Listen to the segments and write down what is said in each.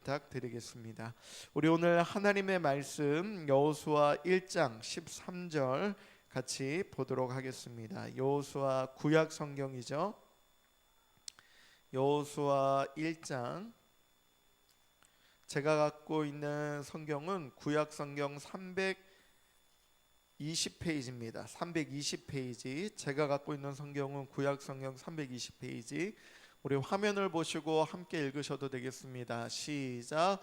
부탁드리겠습니다. 우리 오늘 하나님의 말씀 여호수아 1장 13절 같이 보도록 하겠습니다. 여호수아 구약 성경이죠. 여호수아 1장, 제가 갖고 있는 성경은 구약 성경 320페이지입니다. 320페이지. 제가 갖고 있는 성경은 구약 성경 320페이지. 우리 화면을 보시고 함께 읽으셔도 되겠습니다. 시작.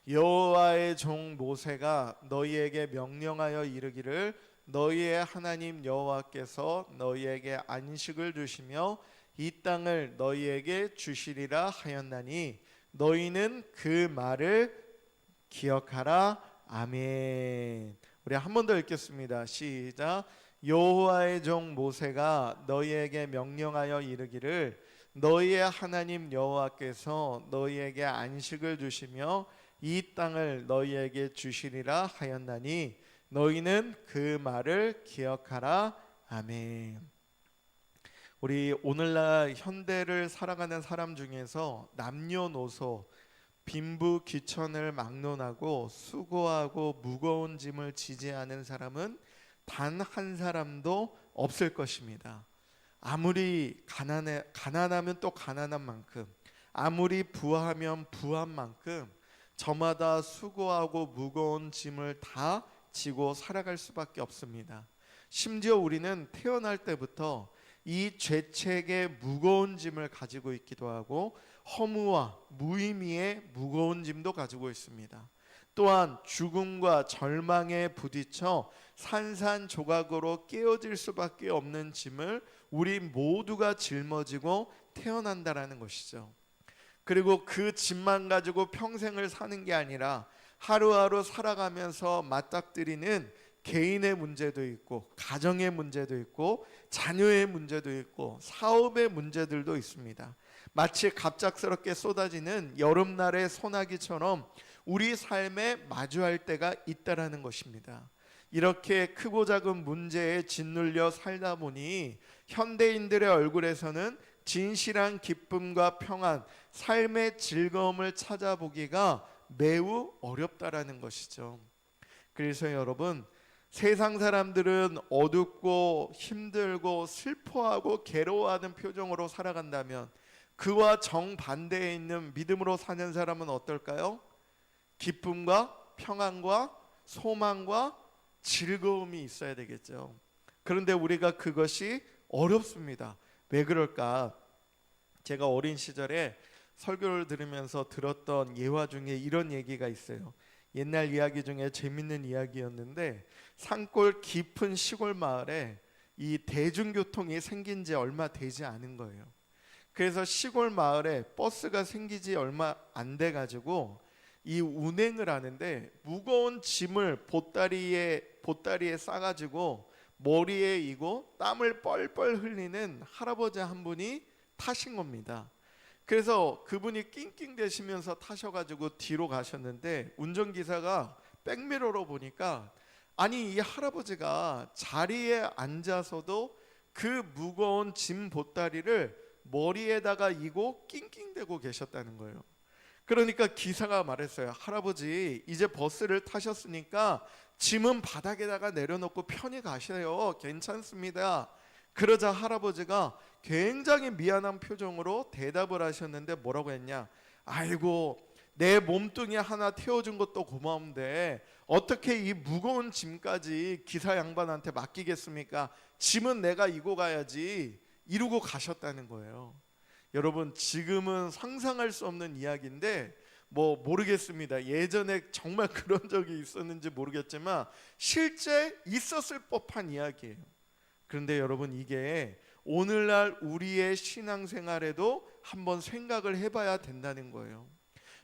여호와의 종 모세가 너희에게 명령하여 이르기를 너희의 하나님 여호와께서 너희에게 안식을 주시며 이 땅을 너희에게 주시리라 하였나니 너희는 그 말을 기억하라. 아멘. 우리 한 번 더 읽겠습니다. 시작. 여호와의 종 모세가 너희에게 명령하여 이르기를 너희의 하나님 여호와께서 너희에게 안식을 주시며 이 땅을 너희에게 주시리라 하였나니 너희는 그 말을 기억하라. 아멘. 우리 오늘날 현대를 살아가는 사람 중에서 남녀노소 빈부귀천을 막론하고 수고하고 무거운 짐을 지지 않은 사람은 단 한 사람도 없을 것입니다. 아무리 가난하면 또 가난한 만큼, 아무리 부하면 부한 만큼 저마다 수고하고 무거운 짐을 다 지고 살아갈 수밖에 없습니다. 심지어 우리는 태어날 때부터 이 죄책의 무거운 짐을 가지고 있기도 하고 허무와 무의미의 무거운 짐도 가지고 있습니다. 또한 죽음과 절망에 부딪혀 산산조각으로 깨어질 수밖에 없는 짐을 우리 모두가 짊어지고 태어난다라는 것이죠. 그리고 그 짐만 가지고 평생을 사는 게 아니라 하루하루 살아가면서 맞닥뜨리는 개인의 문제도 있고 가정의 문제도 있고 자녀의 문제도 있고 사업의 문제들도 있습니다. 마치 갑작스럽게 쏟아지는 여름날의 소나기처럼 우리 삶에 마주할 때가 있다라는 것입니다. 이렇게 크고 작은 문제에 짓눌려 살다 보니 현대인들의 얼굴에서는 진실한 기쁨과 평안, 삶의 즐거움을 찾아보기가 매우 어렵다라는 것이죠. 그래서 여러분, 세상 사람들은 어둡고 힘들고 슬퍼하고 괴로워하는 표정으로 살아간다면 그와 정반대에 있는 믿음으로 사는 사람은 어떨까요? 기쁨과 평안과 소망과 즐거움이 있어야 되겠죠. 그런데 우리가 그것이 어렵습니다. 왜 그럴까? 제가 어린 시절에 설교를 들으면서 들었던 예화 중에 이런 얘기가 있어요. 옛날 이야기 중에 재밌는 이야기였는데 산골 깊은 시골 마을에 이 대중교통이 생긴 지 얼마 되지 않은 거예요. 그래서 시골 마을에 버스가 생기지 얼마 안 돼 가지고 이 운행을 하는데 무거운 짐을 보따리에 싸가지고 머리에 이고 땀을 뻘뻘 흘리는 할아버지 한 분이 타신 겁니다. 그래서 그분이 낑낑대시면서 타셔가지고 뒤로 가셨는데 운전기사가 백미러로 보니까 아니 이 할아버지가 자리에 앉아서도 그 무거운 짐 보따리를 머리에다가 이고 낑낑대고 계셨다는 거예요. 그러니까 기사가 말했어요. 할아버지 이제 버스를 타셨으니까 짐은 바닥에다가 내려놓고 편히 가세요. 괜찮습니다. 그러자 할아버지가 굉장히 미안한 표정으로 대답을 하셨는데 뭐라고 했냐? 아이고 내 몸뚱이 하나 태워준 것도 고마운데 어떻게 이 무거운 짐까지 기사 양반한테 맡기겠습니까? 짐은 내가 이고 가야지. 이러고 가셨다는 거예요. 여러분 지금은 상상할 수 없는 이야기인데 모르겠습니다. 예전에 정말 그런 적이 있었는지 모르겠지만 실제 있었을 법한 이야기예요. 그런데 여러분 이게 오늘날 우리의 신앙생활에도 한번 생각을 해봐야 된다는 거예요.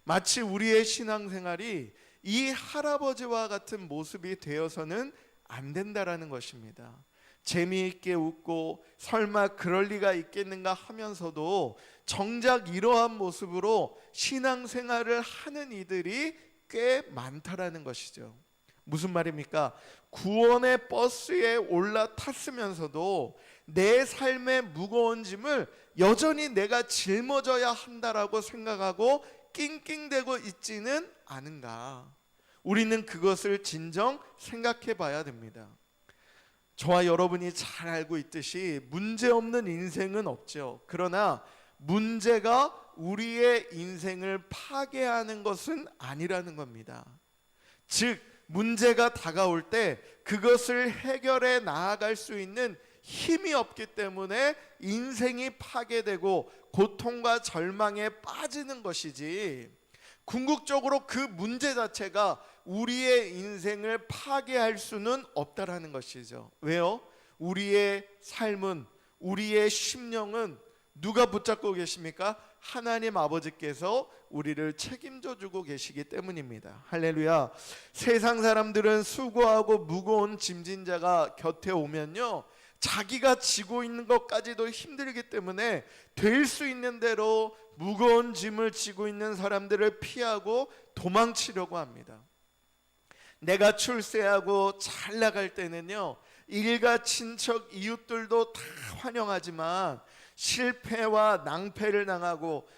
마치 우리의 신앙생활이 이 할아버지와 같은 모습이 되어서는 안 된다라는 것입니다. 재미있게 웃고 설마 그럴 리가 있겠는가 하면서도 정작 이러한 모습으로 신앙생활을 하는 이들이 꽤 많다라는 것이죠. 무슨 말입니까? 구원의 버스에 올라탔으면서도 내 삶의 무거운 짐을 여전히 내가 짊어져야 한다라고 생각하고 낑낑대고 있지는 않은가? 우리는 그것을 진정 생각해 봐야 됩니다. 저와 여러분이 잘 알고 있듯이 문제없는 인생은 없죠. 그러나 문제가 우리의 인생을 파괴하는 것은 아니라는 겁니다. 즉 문제가 다가올 때 그것을 해결해 나아갈 수 있는 힘이 없기 때문에 인생이 파괴되고 고통과 절망에 빠지는 것이지, 궁극적으로 그 문제 자체가 우리의 인생을 파괴할 수는 없다라는 것이죠. 왜요? 우리의 삶은, 우리의 심령은 누가 붙잡고 계십니까? 하나님 아버지께서 우리를 책임져 주고 계시기 때문입니다. 할렐루야. 세상 사람들은 수고하고 무거운 짐진 자가 곁에 오면요, 자기가 지고 있는 것까지도 힘들기 때문에 될 수 있는 대로 무거운 짐을 지고 있는 사람들을 피하고 도망치려고 합니다. 내가 출세하고 잘 나갈 때는요, 일가 친척 이웃들도 다 환영하지만 실패와 낭패를 당하고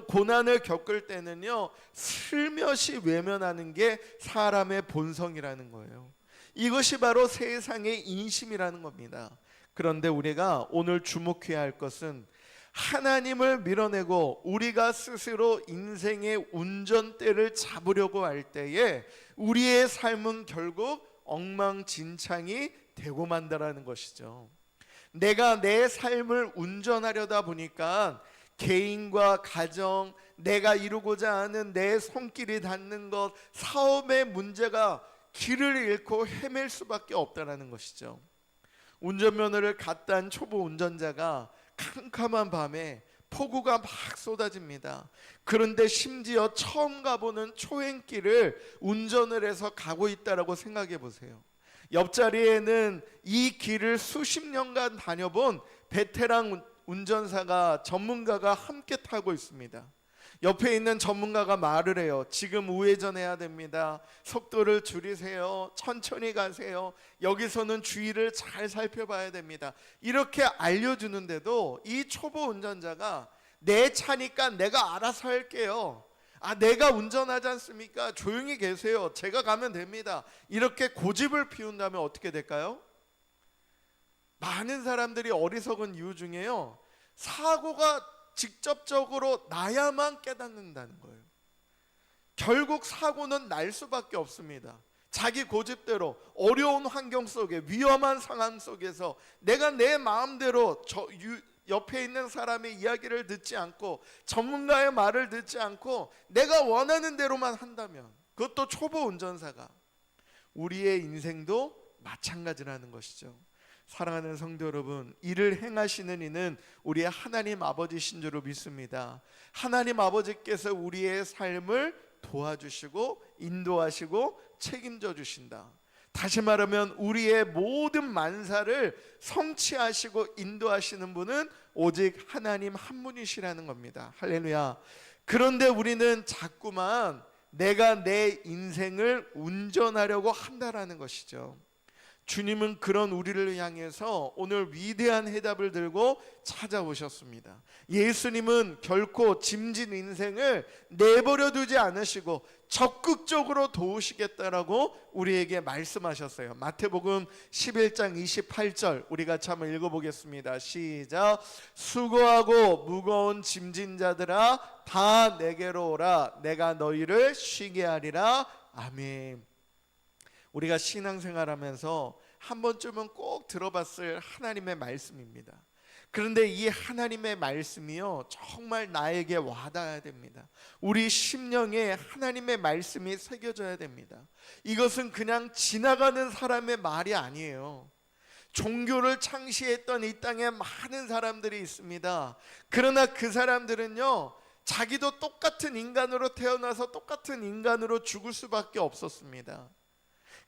고난을 겪을 때는요, 슬며시 외면하는 게 사람의 본성이라는 거예요. 이것이 바로 세상의 인심이라는 겁니다. 그런데 우리가 오늘 주목해야 할 것은, 하나님을 밀어내고 우리가 스스로 인생의 운전대를 잡으려고 할 때에 우리의 삶은 결국 엉망진창이 되고 만다라는 것이죠. 내가 내 삶을 운전하려다 보니까 개인과 가정, 내가 이루고자 하는 내 손길이 닿는 것, 사업의 문제가 길을 잃고 헤맬 수밖에 없다는 것이죠. 운전면허를 갓딴 초보 운전자가 캄캄한 밤에 폭우가 막 쏟아집니다. 그런데 심지어 처음 가보는 초행길을 운전을 해서 가고 있다라고 생각해 보세요. 옆자리에는 이 길을 수십 년간 다녀본 베테랑 운전사가, 전문가가 함께 타고 있습니다. 옆에 있는 전문가가 말을 해요. 지금 우회전해야 됩니다. 속도를 줄이세요. 천천히 가세요. 여기서는 주의를 잘 살펴봐야 됩니다. 이렇게 알려주는데도 이 초보 운전자가 내 차니까 내가 알아서 할게요. 내가 운전하지 않습니까? 조용히 계세요. 제가 가면 됩니다. 이렇게 고집을 피운다면 어떻게 될까요? 많은 사람들이 어리석은 이유 중에요, 사고가 직접적으로 나야만 깨닫는다는 거예요. 결국 사고는 날 수밖에 없습니다. 자기 고집대로 어려운 환경 속에, 위험한 상황 속에서 내가 내 마음대로 옆에 있는 사람의 이야기를 듣지 않고 전문가의 말을 듣지 않고 내가 원하는 대로만 한다면, 그것도 초보 운전사가, 우리의 인생도 마찬가지라는 것이죠. 사랑하는 성도 여러분, 이를 행하시는 이는 우리의 하나님 아버지신 줄로 믿습니다. 하나님 아버지께서 우리의 삶을 도와주시고 인도하시고 책임져 주신다. 다시 말하면 우리의 모든 만사를 성취하시고 인도하시는 분은 오직 하나님 한 분이시라는 겁니다. 할렐루야. 그런데 우리는 자꾸만 내가 내 인생을 운전하려고 한다라는 것이죠. 주님은 그런 우리를 향해서 오늘 위대한 해답을 들고 찾아오셨습니다. 예수님은 결코 짐진 인생을 내버려 두지 않으시고 적극적으로 도우시겠다라고 우리에게 말씀하셨어요. 마태복음 11장 28절 우리 같이 한번 읽어보겠습니다. 시작. 수고하고 무거운 짐진 자들아 다 내게로 오라. 내가 너희를 쉬게 하리라. 아멘. 우리가 신앙생활하면서 한 번쯤은 꼭 들어봤을 하나님의 말씀입니다. 그런데 이 하나님의 말씀이요, 정말 나에게 와닿아야 됩니다. 우리 심령에 하나님의 말씀이 새겨져야 됩니다. 이것은 그냥 지나가는 사람의 말이 아니에요. 종교를 창시했던 이 땅에 많은 사람들이 있습니다. 그러나 그 사람들은요, 자기도 똑같은 인간으로 태어나서 똑같은 인간으로 죽을 수밖에 없었습니다.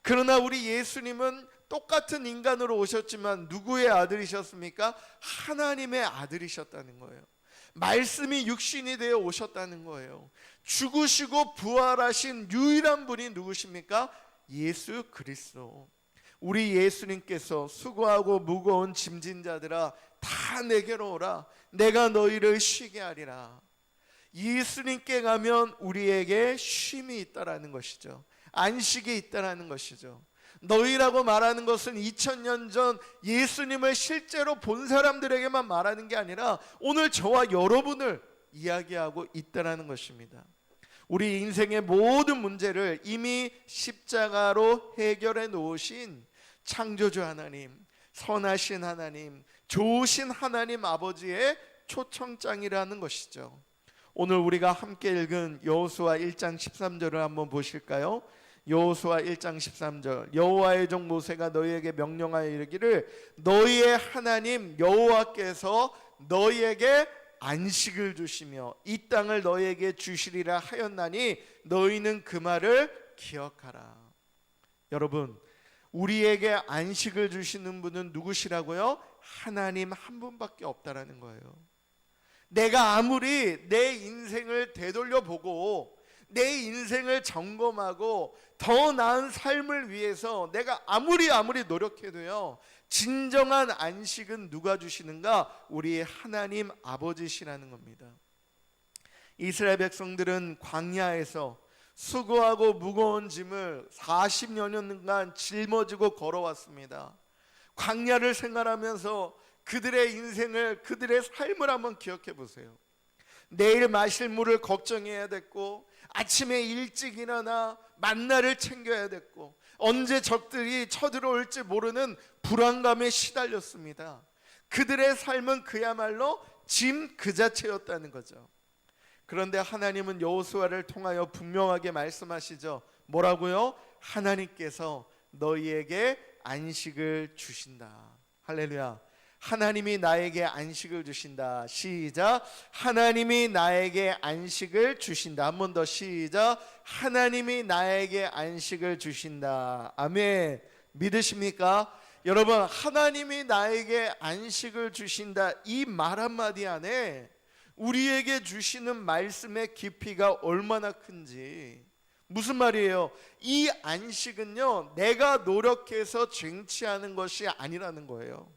그러나 우리 예수님은 똑같은 인간으로 오셨지만 누구의 아들이셨습니까? 하나님의 아들이셨다는 거예요. 말씀이 육신이 되어 오셨다는 거예요. 죽으시고 부활하신 유일한 분이 누구십니까? 예수 그리스도. 우리 예수님께서 수고하고 무거운 짐진 자들아 다 내게로 오라. 내가 너희를 쉬게 하리라. 예수님께 가면 우리에게 쉼이 있다라는 것이죠. 안식이 있다라는 것이죠. 너희라고 말하는 것은 2000년 전 예수님을 실제로 본 사람들에게만 말하는 게 아니라 오늘 저와 여러분을 이야기하고 있다라는 것입니다. 우리 인생의 모든 문제를 이미 십자가로 해결해 놓으신 창조주 하나님, 선하신 하나님, 좋으신 하나님 아버지의 초청장이라는 것이죠. 오늘 우리가 함께 읽은 여호수아 1장 13절을 한번 보실까요? 여호수아 1장 13절. 여호와의 종 모세가 너희에게 명령하여 이르기를 너희의 하나님 여호와께서 너희에게 안식을 주시며 이 땅을 너희에게 주시리라 하였나니 너희는 그 말을 기억하라. 여러분, 우리에게 안식을 주시는 분은 누구시라고요? 하나님 한 분밖에 없다라는 거예요. 내가 아무리 내 인생을 되돌려보고 내 인생을 점검하고 더 나은 삶을 위해서 내가 아무리 노력해도요, 진정한 안식은 누가 주시는가? 우리 하나님 아버지시라는 겁니다. 이스라엘 백성들은 광야에서 수고하고 무거운 짐을 40여 년간 짊어지고 걸어왔습니다. 광야를 생활하면서 그들의 인생을, 그들의 삶을 한번 기억해 보세요. 내일 마실 물을 걱정해야 됐고, 아침에 일찍 일어나 만나를 챙겨야 됐고, 언제 적들이 쳐들어올지 모르는 불안감에 시달렸습니다. 그들의 삶은 그야말로 짐 그 자체였다는 거죠. 그런데 하나님은 여호수아를 통하여 분명하게 말씀하시죠. 뭐라고요? 하나님께서 너희에게 안식을 주신다. 할렐루야. 하나님이 나에게 안식을 주신다. 시작. 하나님이 나에게 안식을 주신다. 한 번 더 시작. 하나님이 나에게 안식을 주신다. 아멘. 믿으십니까? 여러분, 하나님이 나에게 안식을 주신다, 이 말 한마디 안에 우리에게 주시는 말씀의 깊이가 얼마나 큰지. 무슨 말이에요? 이 안식은요, 내가 노력해서 쟁취하는 것이 아니라는 거예요.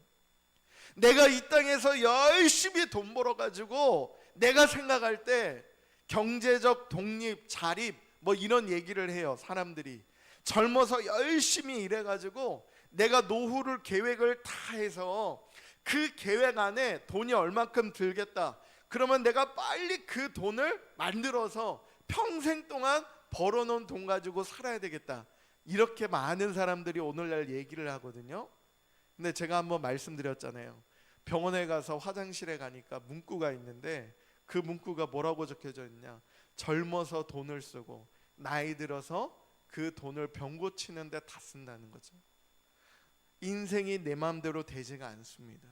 내가 이 땅에서 열심히 돈 벌어가지고 내가 생각할 때 경제적 독립, 자립 뭐 이런 얘기를 해요. 사람들이 젊어서 열심히 일해가지고 내가 노후를 계획을 다 해서 그 계획 안에 돈이 얼만큼 들겠다, 그러면 내가 빨리 그 돈을 만들어서 평생 동안 벌어놓은 돈 가지고 살아야 되겠다, 이렇게 많은 사람들이 오늘날 얘기를 하거든요. 근데 제가 한번 말씀드렸잖아요. 병원에 가서 화장실에 가니까 문구가 있는데 그 문구가 뭐라고 적혀져 있냐? 젊어서 돈을 쓰고 나이 들어서 그 돈을 병 고치는 데 다 쓴다는 거죠. 인생이 내 마음대로 되지가 않습니다.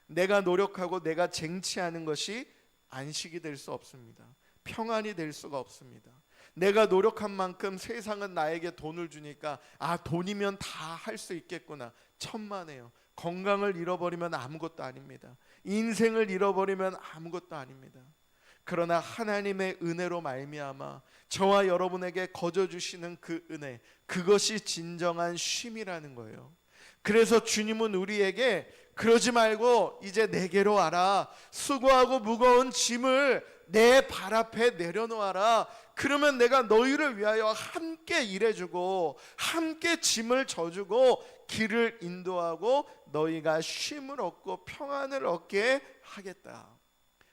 내가 노력하고 내가 쟁취하는 것이 안식이 될 수 없습니다. 평안이 될 수가 없습니다. 내가 노력한 만큼 세상은 나에게 돈을 주니까 돈이면 다 할 수 있겠구나. 천만에요. 건강을 잃어버리면 아무것도 아닙니다. 인생을 잃어버리면 아무것도 아닙니다. 그러나 하나님의 은혜로 말미암아 저와 여러분에게 거저 주시는 그 은혜, 그것이 진정한 쉼이라는 거예요. 그래서 주님은 우리에게 그러지 말고 이제 내게로 와라. 수고하고 무거운 짐을 내 발 앞에 내려놓아라. 그러면 내가 너희를 위하여 함께 일해주고 함께 짐을 져주고 길을 인도하고 너희가 쉼을 얻고 평안을 얻게 하겠다.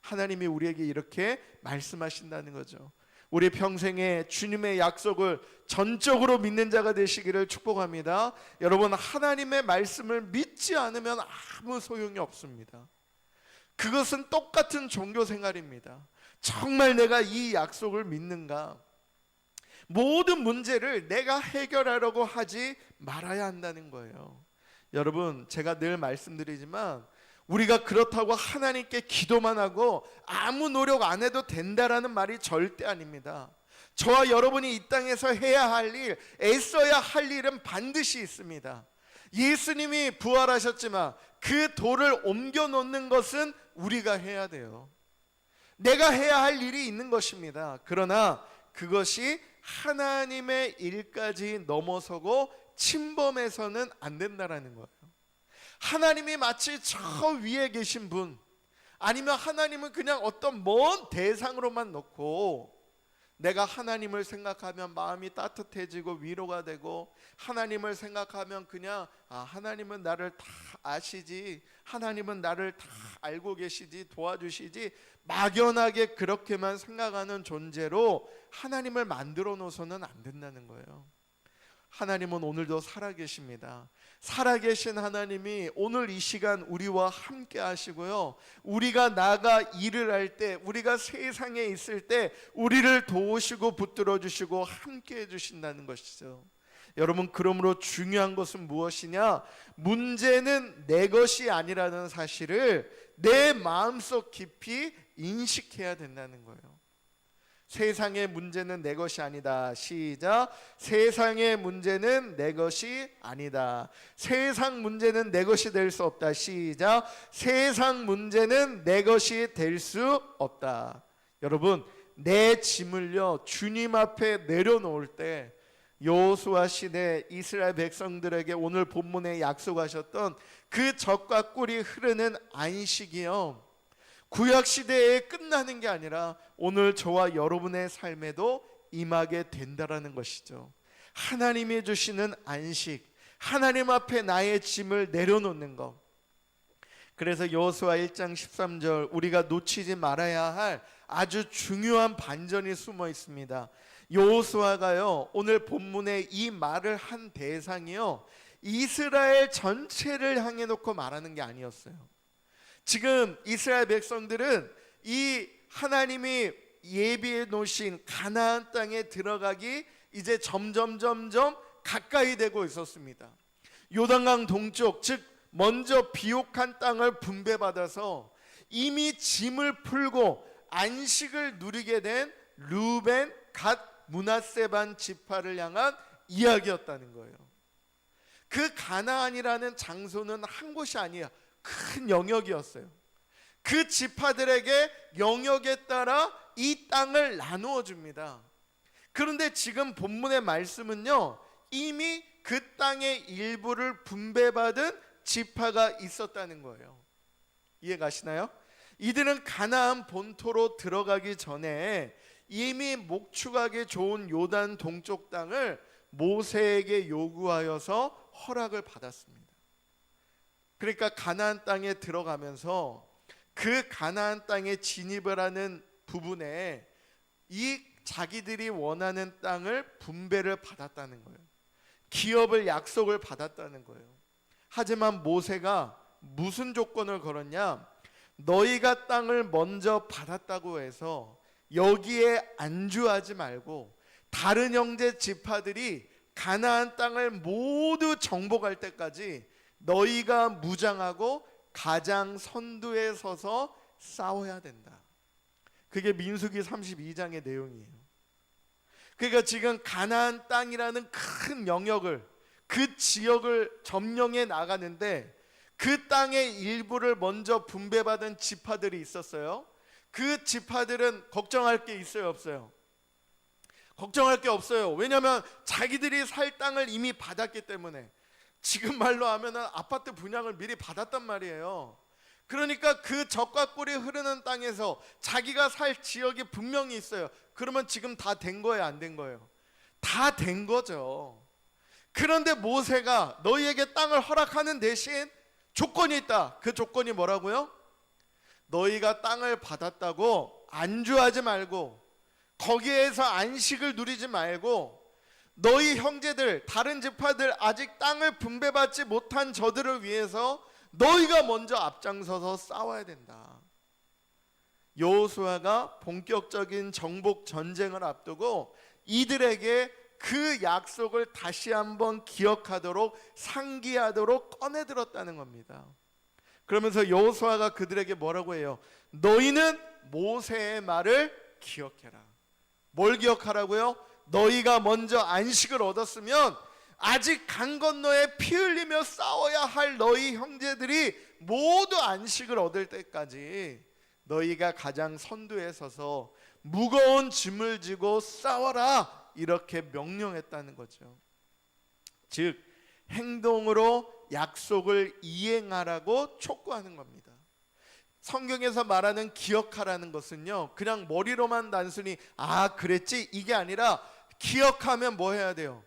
하나님이 우리에게 이렇게 말씀하신다는 거죠. 우리 평생에 주님의 약속을 전적으로 믿는 자가 되시기를 축복합니다. 여러분, 하나님의 말씀을 믿지 않으면 아무 소용이 없습니다. 그것은 똑같은 종교 생활입니다. 정말 내가 이 약속을 믿는가? 모든 문제를 내가 해결하려고 하지 말아야 한다는 거예요. 여러분, 제가 늘 말씀드리지만 우리가 그렇다고 하나님께 기도만 하고 아무 노력 안 해도 된다라는 말이 절대 아닙니다. 저와 여러분이 이 땅에서 해야 할 일, 애써야 할 일은 반드시 있습니다. 예수님이 부활하셨지만 그 돌을 옮겨 놓는 것은 우리가 해야 돼요. 내가 해야 할 일이 있는 것입니다. 그러나 그것이 하나님의 일까지 넘어서고 침범해서는 안 된다라는 거예요. 하나님이 마치 저 위에 계신 분, 아니면 하나님은 그냥 어떤 먼 대상으로만 놓고 내가 하나님을 생각하면 마음이 따뜻해지고 위로가 되고, 하나님을 생각하면 그냥 하나님은 나를 다 아시지, 하나님은 나를 다 알고 계시지, 도와주시지, 막연하게 그렇게만 생각하는 존재로 하나님을 만들어 놓아서는 안 된다는 거예요. 하나님은 오늘도 살아계십니다. 살아계신 하나님이 오늘 이 시간 우리와 함께 하시고요, 우리가 나가 일을 할 때, 우리가 세상에 있을 때 우리를 도우시고 붙들어 주시고 함께 해주신다는 것이죠. 여러분, 그러므로 중요한 것은 무엇이냐? 문제는 내 것이 아니라는 사실을 내 마음속 깊이 인식해야 된다는 거예요. 세상의 문제는 내 것이 아니다. 시작. 세상의 문제는 내 것이 아니다. 세상 문제는 내 것이 될 수 없다. 시작. 세상 문제는 내 것이 될 수 없다. 여러분, 내 짐을요 주님 앞에 내려놓을 때, 여호수아 시대 이스라엘 백성들에게 오늘 본문에 약속하셨던 그 젖과 꿀이 흐르는 안식이요, 구약시대에 끝나는 게 아니라 오늘 저와 여러분의 삶에도 임하게 된다라는 것이죠. 하나님이 주시는 안식, 하나님 앞에 나의 짐을 내려놓는 것. 그래서 여호수아 1장 13절, 우리가 놓치지 말아야 할 아주 중요한 반전이 숨어 있습니다. 여호수아가요 오늘 본문에 이 말을 한 대상이요 이스라엘 전체를 향해 놓고 말하는 게 아니었어요. 지금 이스라엘 백성들은 이 하나님이 예비해 놓으신 가나안 땅에 들어가기 이제 점점 가까이 되고 있었습니다. 요단강 동쪽, 즉 먼저 비옥한 땅을 분배받아서 이미 짐을 풀고 안식을 누리게 된 르우벤, 갓, 므낫세 반 지파를 향한 이야기였다는 거예요. 그 가나안이라는 장소는 한 곳이 아니야, 큰 영역이었어요. 그 지파들에게 영역에 따라 이 땅을 나누어 줍니다. 그런데 지금 본문의 말씀은요 이미 그 땅의 일부를 분배받은 지파가 있었다는 거예요. 이해 가시나요? 이들은 가나안 본토로 들어가기 전에 이미 목축하기 좋은 요단 동쪽 땅을 모세에게 요구하여서 허락을 받았습니다. 그러니까 가나안 땅에 들어가면서 그 가나안 땅에 진입을 하는 부분에 이 자기들이 원하는 땅을 분배를 받았다는 거예요. 기업을, 약속을 받았다는 거예요. 하지만 모세가 무슨 조건을 걸었냐? 너희가 땅을 먼저 받았다고 해서 여기에 안주하지 말고 다른 형제 지파들이 가나안 땅을 모두 정복할 때까지 너희가 무장하고 가장 선두에 서서 싸워야 된다. 그게 민수기 32장의 내용이에요. 그러니까 지금 가나안 땅이라는 큰 영역을, 그 지역을 점령해 나가는데 그 땅의 일부를 먼저 분배받은 지파들이 있었어요. 그 지파들은 걱정할 게 있어요, 없어요? 걱정할 게 없어요. 왜냐하면 자기들이 살 땅을 이미 받았기 때문에. 지금 말로 하면은 아파트 분양을 미리 받았단 말이에요. 그러니까 그 젖과 꿀이 흐르는 땅에서 자기가 살 지역이 분명히 있어요. 그러면 지금 다 된 거예요, 안 된 거예요? 다 된 거죠. 그런데 모세가 너희에게 땅을 허락하는 대신 조건이 있다. 그 조건이 뭐라고요? 너희가 땅을 받았다고 안주하지 말고, 거기에서 안식을 누리지 말고, 너희 형제들, 다른 지파들, 아직 땅을 분배받지 못한 저들을 위해서 너희가 먼저 앞장서서 싸워야 된다. 여호수아가 본격적인 정복 전쟁을 앞두고 이들에게 그 약속을 다시 한번 기억하도록, 상기하도록 꺼내들었다는 겁니다. 그러면서 여호수아가 그들에게 뭐라고 해요? 너희는 모세의 말을 기억해라. 뭘 기억하라고요? 너희가 먼저 안식을 얻었으면 아직 강 건너에 피 흘리며 싸워야 할 너희 형제들이 모두 안식을 얻을 때까지 너희가 가장 선두에 서서 무거운 짐을 지고 싸워라, 이렇게 명령했다는 거죠. 즉 행동으로 약속을 이행하라고 촉구하는 겁니다. 성경에서 말하는 기억하라는 것은요, 그냥 머리로만 단순히 아 그랬지 이게 아니라, 기억하면 뭐 해야 돼요?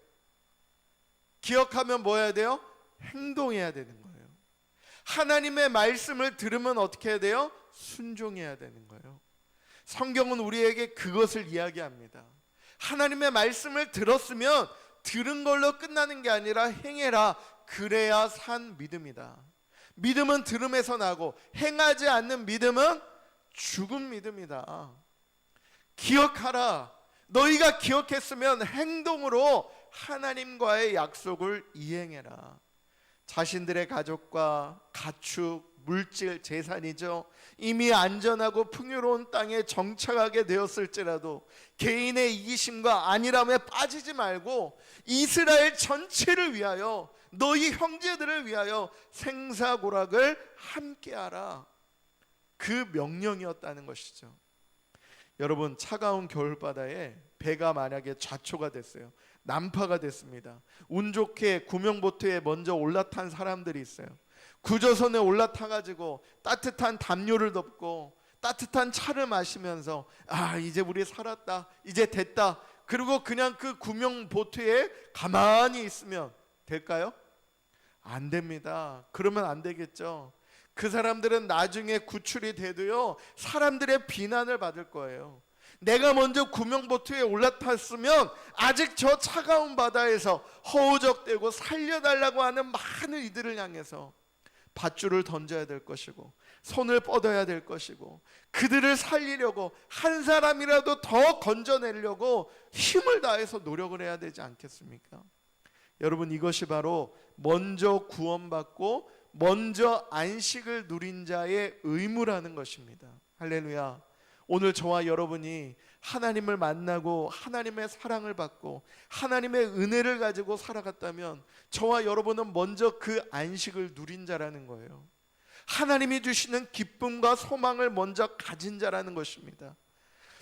기억하면 뭐 해야 돼요? 행동해야 되는 거예요. 하나님의 말씀을 들으면 어떻게 해야 돼요? 순종해야 되는 거예요. 성경은 우리에게 그것을 이야기합니다. 하나님의 말씀을 들었으면 들은 걸로 끝나는 게 아니라 행해라, 그래야 산 믿음이다. 믿음은 들음에서 나고 행하지 않는 믿음은 죽은 믿음이다. 기억하라. 너희가 기억했으면 행동으로 하나님과의 약속을 이행해라. 자신들의 가족과 가축, 물질, 재산이죠, 이미 안전하고 풍요로운 땅에 정착하게 되었을지라도 개인의 이기심과 안일함에 빠지지 말고 이스라엘 전체를 위하여, 너희 형제들을 위하여 생사고락을 함께하라. 그 명령이었다는 것이죠. 여러분, 차가운 겨울바다에 배가 만약에 좌초가 됐어요. 난파가 됐습니다. 운 좋게 구명보트에 먼저 올라탄 사람들이 있어요. 구조선에 올라타가지고 따뜻한 담요를 덮고 따뜻한 차를 마시면서 아 이제 우리 살았다, 이제 됐다, 그리고 그냥 그 구명보트에 가만히 있으면 될까요? 안 됩니다. 그러면 안 되겠죠. 그 사람들은 나중에 구출이 돼도요, 사람들의 비난을 받을 거예요. 내가 먼저 구명보트에 올라탔으면 아직 저 차가운 바다에서 허우적대고 살려달라고 하는 많은 이들을 향해서 밧줄을 던져야 될 것이고 손을 뻗어야 될 것이고, 그들을 살리려고 한 사람이라도 더 건져내려고 힘을 다해서 노력을 해야 되지 않겠습니까? 여러분, 이것이 바로 먼저 구원받고 먼저 안식을 누린 자의 의무라는 것입니다. 할렐루야. 오늘 저와 여러분이 하나님을 만나고 하나님의 사랑을 받고 하나님의 은혜를 가지고 살아갔다면 저와 여러분은 먼저 그 안식을 누린 자라는 거예요. 하나님이 주시는 기쁨과 소망을 먼저 가진 자라는 것입니다.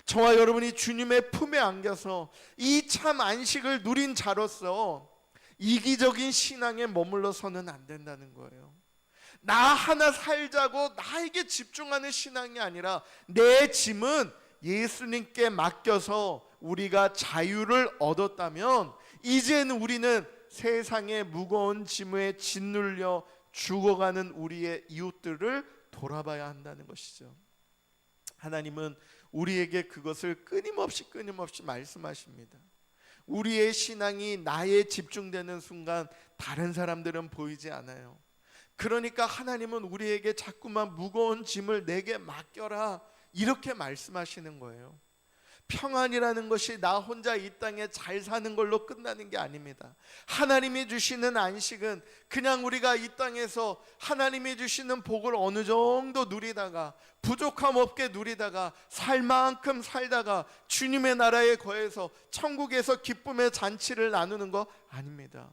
저와 여러분이 주님의 품에 안겨서 이 참 안식을 누린 자로서 이기적인 신앙에 머물러서는 안 된다는 거예요. 나 하나 살자고 나에게 집중하는 신앙이 아니라 내 짐은 예수님께 맡겨서 우리가 자유를 얻었다면 이제는 우리는 세상의 무거운 짐에 짓눌려 죽어가는 우리의 이웃들을 돌아봐야 한다는 것이죠. 하나님은 우리에게 그것을 끊임없이 말씀하십니다. 우리의 신앙이 나에 집중되는 순간 다른 사람들은 보이지 않아요. 그러니까 하나님은 우리에게 자꾸만 무거운 짐을 내게 맡겨라, 이렇게 말씀하시는 거예요. 평안이라는 것이 나 혼자 이 땅에 잘 사는 걸로 끝나는 게 아닙니다. 하나님이 주시는 안식은 그냥 우리가 이 땅에서 하나님이 주시는 복을 어느 정도 누리다가 부족함 없게 누리다가 살 만큼 살다가 주님의 나라에 거해서 천국에서 기쁨의 잔치를 나누는 거 아닙니다.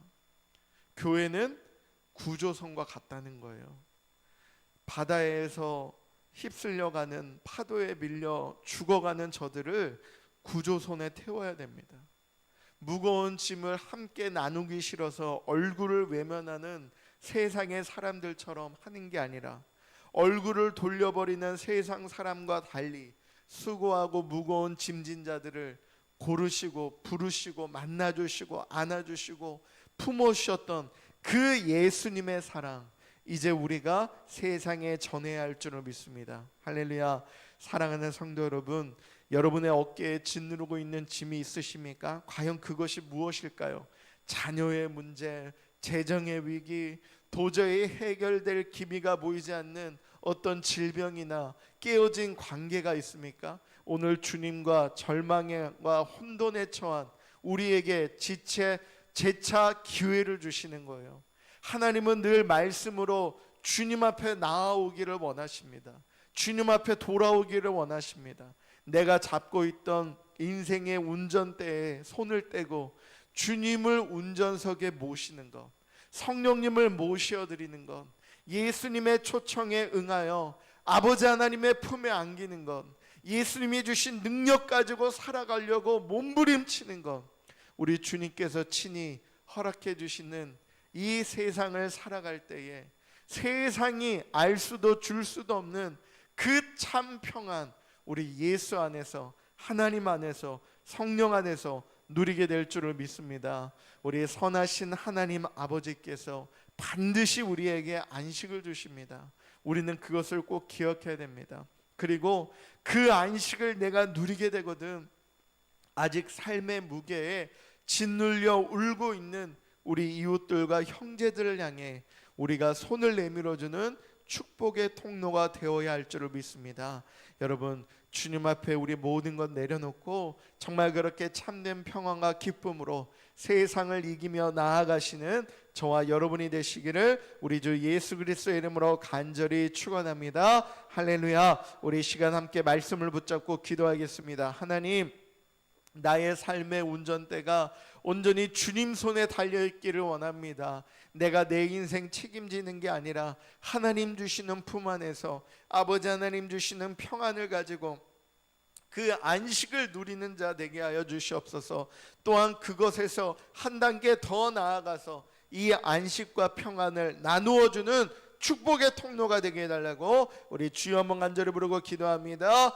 교회는 구조선과 같다는 거예요. 바다에서 휩쓸려가는 파도에 밀려 죽어가는 저들을 구조선에 태워야 됩니다. 무거운 짐을 함께 나누기 싫어서 얼굴을 외면하는 세상의 사람들처럼 하는 게 아니라 얼굴을 돌려버리는 세상 사람과 달리 수고하고 무거운 짐진 자들을 고르시고 부르시고 만나주시고 안아주시고 품어주셨던 그 예수님의 사랑, 이제 우리가 세상에 전해야 할 줄을 믿습니다. 할렐루야. 사랑하는 성도 여러분, 여러분의 어깨에 짓누르고 있는 짐이 있으십니까? 과연 그것이 무엇일까요? 자녀의 문제, 재정의 위기, 도저히 해결될 기미가 보이지 않는 어떤 질병이나 깨어진 관계가 있습니까? 오늘 주님과 절망과 혼돈에 처한 우리에게 재차 기회를 주시는 거예요. 하나님은 늘 말씀으로 주님 앞에 나아오기를 원하십니다. 주님 앞에 돌아오기를 원하십니다. 내가 잡고 있던 인생의 운전대에 손을 떼고 주님을 운전석에 모시는 것, 성령님을 모셔드리는 것, 예수님의 초청에 응하여 아버지 하나님의 품에 안기는 것, 예수님이 주신 능력 가지고 살아가려고 몸부림치는 것, 우리 주님께서 친히 허락해 주시는 이 세상을 살아갈 때에 세상이 알 수도 줄 수도 없는 그 참 평안 우리 예수 안에서, 하나님 안에서, 성령 안에서 누리게 될 줄을 믿습니다. 우리 선하신 하나님 아버지께서 반드시 우리에게 안식을 주십니다. 우리는 그것을 꼭 기억해야 됩니다. 그리고 그 안식을 내가 누리게 되거든 아직 삶의 무게에 짓눌려 울고 있는 우리 이웃들과 형제들을 향해 우리가 손을 내밀어주는 축복의 통로가 되어야 할 줄을 믿습니다. 여러분, 주님 앞에 우리 모든 것 내려놓고 정말 그렇게 참된 평안과 기쁨으로 세상을 이기며 나아가시는 저와 여러분이 되시기를 우리 주 예수 그리스도의 이름으로 간절히 축원합니다. 할렐루야. 우리 시간 함께 말씀을 붙잡고 기도하겠습니다. 하나님, 나의 삶의 운전대가 온전히 주님 손에 달려있기를 원합니다. 내가 내 인생 책임지는 게 아니라 하나님 주시는 품 안에서 아버지 하나님 주시는 평안을 가지고 그 안식을 누리는 자 되게 하여 주시옵소서. 또한 그것에서 한 단계 더 나아가서 이 안식과 평안을 나누어주는 축복의 통로가 되게 해달라고 우리 주여 한번 간절히 부르고 기도합니다.